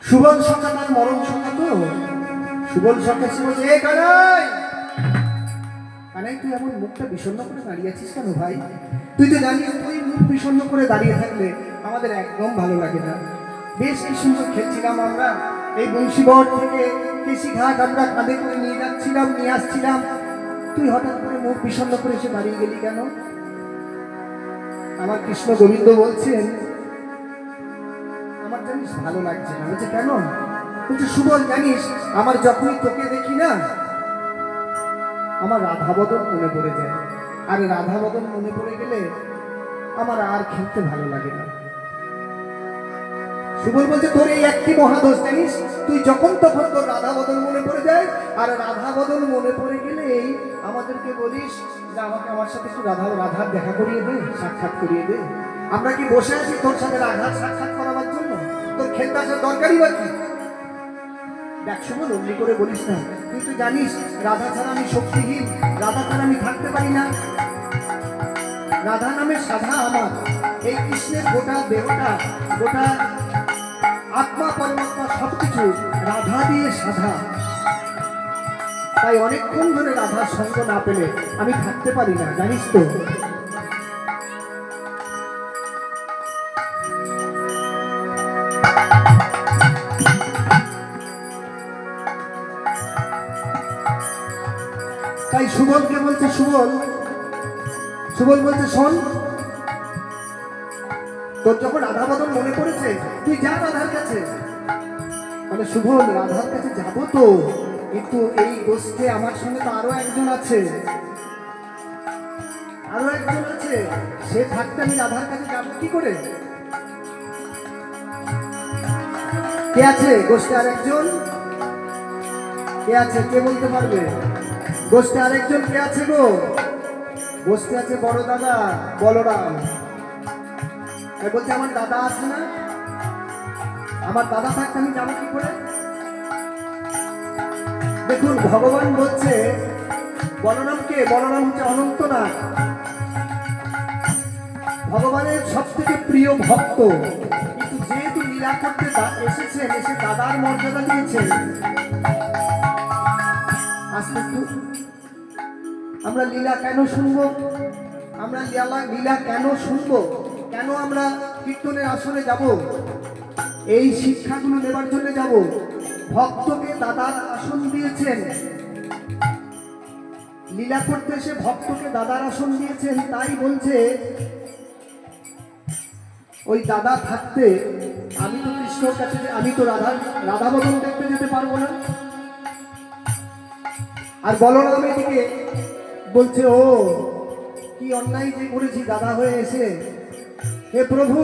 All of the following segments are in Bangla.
সুবল সখা তার মরণ সখা তো সুবল সখা ছিল যে কানাই কানাই তুই এমন মুখটা বিষণ্ণ করে দাঁড়িয়ে আছিস কেন ভাই? তুই তো জানিস তুই মুখ বিষণ্ণ করে দাঁড়িয়ে থাকলে আমাদের একদম ভালো লাগে না। বেশ কি সুন্দর খেলছিলাম আমরা, এই বংশীবট থেকে কেশিঘাট আমরা কাঁধে করে নিয়ে যাচ্ছিলাম, নিয়ে আসছিলাম, তুই হঠাৎ করে মুখ বিষণ্ণ করে এসে দাঁড়িয়ে গেলি কেন? আমার কৃষ্ণ গোবিন্দ বলছেন আমার জানিস ভালো লাগছে না। বলছে কেন? বলছে সুবল জানিস আমার যখনই তোকে দেখি না আমার রাধাবদন মনে পড়ে যায়, আর রাধাবদন মনে পড়ে গেলে আমার আর খেলতে ভালো লাগে না। সুবল বলছে তোর এই একটি মহাদোষ জানিস, তুই যখন তখন তোর রাধাবদন মনে পড়ে যায়, আর রাধাবদন মনে পড়ে গেলেই আমাদেরকে বলিস যে আমাকে আমার সাথে একটু রাধার দেখা করিয়ে দে, সাক্ষাৎ করিয়ে দে। আমরা কি বসে আছি তোর সাথে রাধার সাক্ষাৎ করাবার জন্য? তোর খেলতে আসার দরকারই বা কি? দেখ সুবল অমনি করে বলিস না, তুই তো জানিস রাধা ছাড়া আমি শক্তিহীন, রাধা ছাড়া আমি থাকতে পারি না। রাধা নামের সাধা আমার, এই কৃষ্ণের গোটা দেহটা, গোটা আত্মা পরমাত্মা সবকিছু রাধা দিয়ে সাধা। তাই অনেকক্ষণ ধরে রাধার সঙ্গ না পেলে আমি থাকতে পারি না, জানিস তো। তাই সুবলকে বলছে সুবল বলছে শোন, তোর যখন রাধাবদন মনে পড়েছে তুই যা রাধার কাছে। মানে সুবল রাধার কাছে যাবো তো, কিন্তু এই গোষ্ঠে আমার সঙ্গে তো আরো একজন আছে, সে থাকতে আমি রাধার কাছে যাবো কি করে? কে আছে গোষ্ঠে আরেকজন? কে আছে? কে বলতে পারবে? গোষ্ঠে আরেকজন কে আছে গো? গোষ্ঠে আছে বড় দাদা বলরাম। বলছে আমার দাদা আছে না, আমার দাদা থাকতে আমি যাবো কি করে? দেখুন ভগবান বলছে বলরামকে, বলরাম হচ্ছে অনন্তনাথ, ভগবানের সব থেকে প্রিয় ভক্ত, কিন্তু যেহেতু লীলা করতে এসেছেন, এসে দাদার মর্যাদা দিয়েছেন। আজকে আমরা লীলা কেন শুনবো? আমরা লীলা কেন শুনবো? কেন আমরা কীর্তনের আসনে যাব? এই শিক্ষাগুলো নেবার জন্য যাব। ভক্তকে দাদার আসন দিয়েছেন, লীলা করতে এসে ভক্তকে দাদার আসন দিয়েছেন। তাই বলছে ওই দাদা থাকতে আমি তো কৃষ্ণর কাছে, আমি তো রাধাবদন দেখতে যেতে পারবো না। আর বলরাম এদিকে বলছে ও কি অন্যায় যে করেছি দাদা হয়ে এসে, হে প্রভু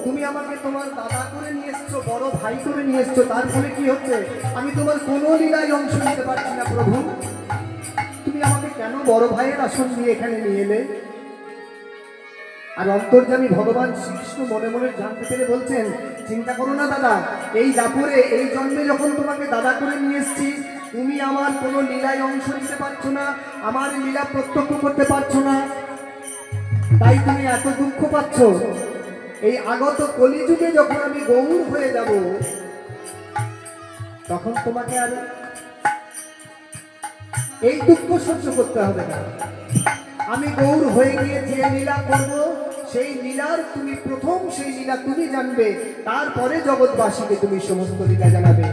তুমি আমাকে তোমার দাদা করে নিয়ে এসছো, বড় ভাই করে নিয়ে এসছো, তার ফলে কি হচ্ছে আমি তোমার কোনো লীলায় অংশ নিতে পারছি না। প্রভু তুমি আমাকে কেন বড় ভাইয়ের আসন দিয়ে এখানে নিয়ে এলে? আর অন্তর্যামী ভগবান শ্রীকৃষ্ণ মনে মনে জানতে পেরে বলছেন চিন্তা করো না দাদা, এই দাপুরে এই জন্মে যখন তোমাকে দাদা করে নিয়ে এসছি তুমি আমার কোনো লীলায় অংশ নিতে পারছো না, আমার লীলা প্রত্যক্ষ করতে পারছো না, তাই তুমি এত দুঃখ পাচ্ছ। এই আগত কলিযুগে যখন আমি গৌর হয়ে যাব তখন তোমাকে আর এই দুঃখ সহ্য করতে হবে না। আমি গৌর হয়ে গিয়ে যে লীলা করব সেই লীলার তুমি প্রথম, সেই লীলা তুমি জানবে, তারপরে জগৎবাসীকে তুমি সমস্ত লীলা জানাবে।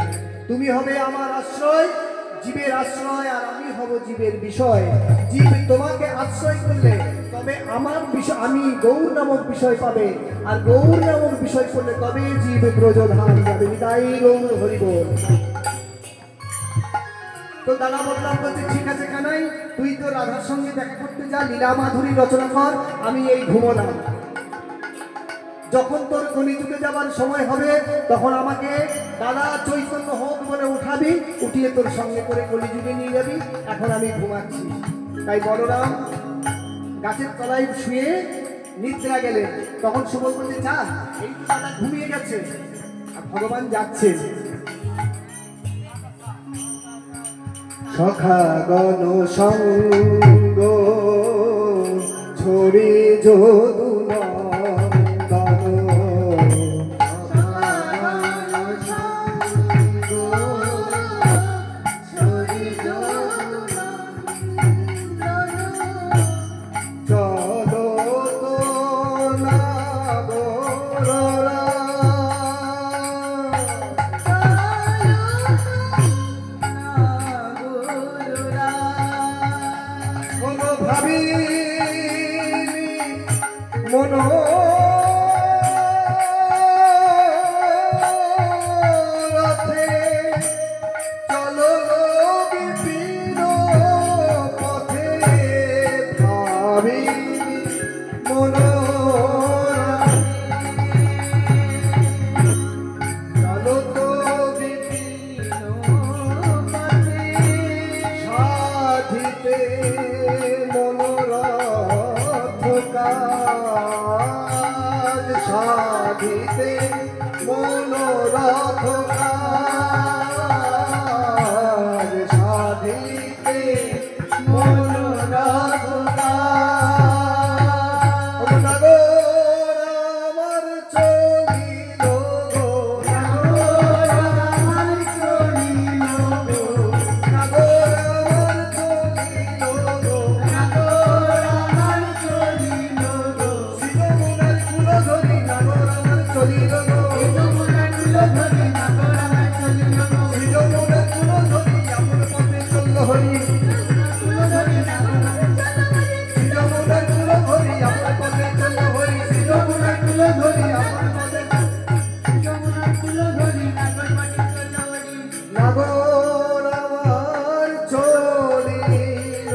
তুমি হবে আমার আশ্রয়, জীবের আশ্রয়, আর আমি হব জীবের বিষয়। জীব তোমাকে আশ্রয় করলে তবে আমার বিষয়, আমি গৌর নামক বিষয় পাবে, আর গৌর নামক বিষয় করলে তবে জীব ব্রজধাম যাবে। তাই গৌর হরিবোল। তো দাদা বললাম বলছে ঠিক আছে কানাই, তুই তো রাধার সঙ্গে দেখা করতে যা, লীলা মাধুরী রচনা কর, আমি এই ঘুমোলাম। যখন তোর কলিযুগে যাবার সময় হবে তখন আমাকে দাদা চৈতন্য হোক বলে উঠাবি, উঠিয়ে তোর সঙ্গে করে কলিযুগে নিয়ে যাবি। এখন আমি ঘুমাচ্ছি। তাই বলরাম গাছের তলায় শুয়ে নিদ্রা গেলেন। তখন সুবল বলছে চা, এই তো দাদা ঘুমিয়ে গেছে, আর ভগবান যাচ্ছে। সখাগণ সঙ্গ ছড়ি যদুনন্দন, ধরি নাগর আমার চলিল গো যমুনার কুল ধরি আমার পথে চলল হরি যমুনার কুল ধরি আমার পথে চলল হরি যমুনার কুল ধরি আমার পথে যমুনার কুল ধরি নাগর মাটি চলিল হরি নাগর আমার চলিল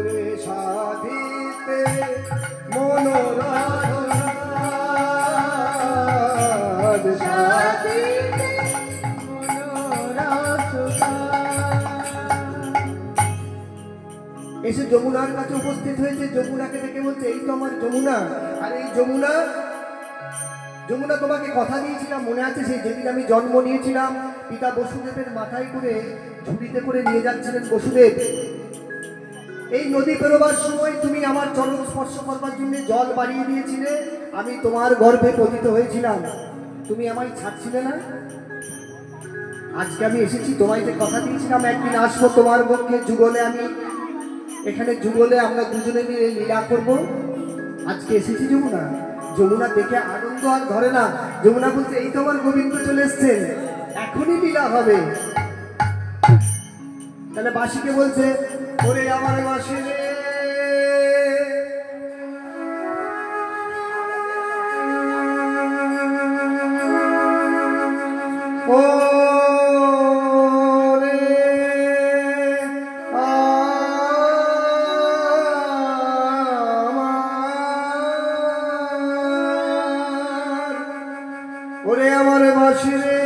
রে সাধিতে মনোরাধ সাথীতে মনোরসুধা এসে যমুনার কাছে উপস্থিত হয়েছে। যমুনাকে দেখে বলছে এই তো আমার যমুনা। আর এই যমুনা যমুনা তোমাকে কথা দিয়েছিলাম মনে আছে, সেই যেদিন আমি জন্ম নিয়েছিলাম পিতা বসুদেবের মাথায় করে ঝুড়িতে করে নিয়ে যাচ্ছিলেন বসুদেব। এই নদী পেরোবার সময় তুমি আমার চরণ স্পর্শ করবার জন্য জল বাড়িয়ে দিয়েছিলে, আমি তোমার গর্ভে পতিত হয়েছিলাম, তুমি আমায় ছাড়ছিলে না। আজকে আমি এসেছি, তোমায় যে কথা দিয়েছিলাম একদিন আসবো তোমার পক্ষে যুগলে, আমি এখানে যুগলে আমরা দুজনে মিলে লীলা করব। আজকে এসেছি যমুনা। যমুনা দেখে আনন্দ আর ধরে না। যমুনা বলছে এই তো আমার গোবিন্দ চলে এসছেন, এখনই লীলা হবে। তাহলে বাসিকে বলছে ওরে আমার বাসি রে ও রে ওরে আমার বাসি রে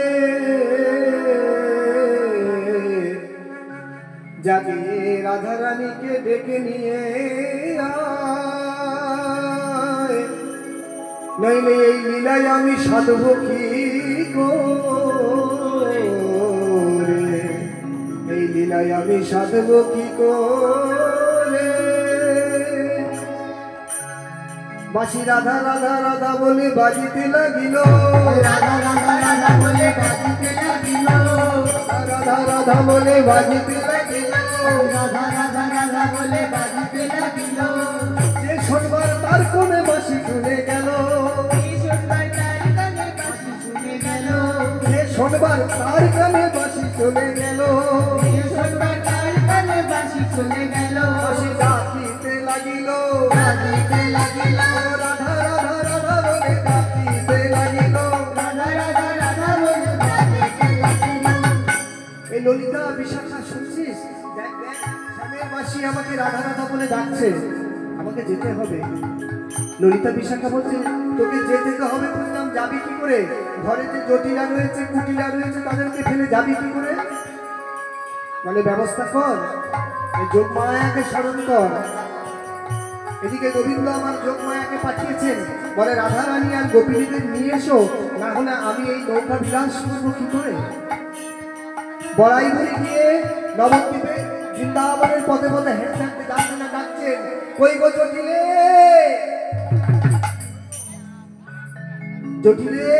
যাকে রাধা রানীকে ডেকে নিয়ে আয়, নইলে এই লীলায় আমি সাধব কি করে, এই লীলায় আমি সাধব কি করে। বাঁশি রাধা রাধা রাধা বলে বাজিতে লাগিল, রাধা রাধা রাধা বলে বাজিতে লাগিল, রাধা রাধা বলে বাজিতে লাগিল, রাধা রাধা রাধা বলে বাজিতে লাগিল। যে শোনবার তার কোণে বাঁশি শুনে গেল, এই শোনবার তার কানে বাঁশি শুনে গেল, যে শোনবার তার কানে বাঁশি চলে গেল, এই শোনবার তার কানে বাঁশি শুনে গেল। বাঁশি ডাকিতে লাগিল, বাজিতে লাগিল, রাধা রাধা রাধা বলে ডাকিতে লাগিল। রাধা রাধা রাধা বলে বাজিতে লাগিল। এই ললিতা বিশাখা শুনছিস? দেখ দেখ স্বামীর বাঁশি আমাকে রাধা রাধা বলে ডাকছে, আমাকে যেতে হবে। ললিতা বিশাখা বলছে তোকে যেতে তো হবে, বুঝলাম যাবি কি করে? ঘরে যে জটিলা রয়েছে কুটিলা রয়েছে তাদেরকে ফেলে যাবি কি করে? বলে ব্যবস্থা কর, এই যোগমায়াকে স্মরণ কর। এদিকে গোবিন্দ আমার যোগমায়াকে পাঠিয়েছেন, বলে রাধা রানী আর গোপিনীদের নিয়ে এসো, না হলে আমি এই নৌকা বিলাস করবো কি করে। বড়াইগুড়ি গিয়ে নবদ্বীপে বৃন্দাবনের পথে পথে হেঁটে হেঁটে ডাকছে না ডাকছেন, কই গো জটিলে, জটিলে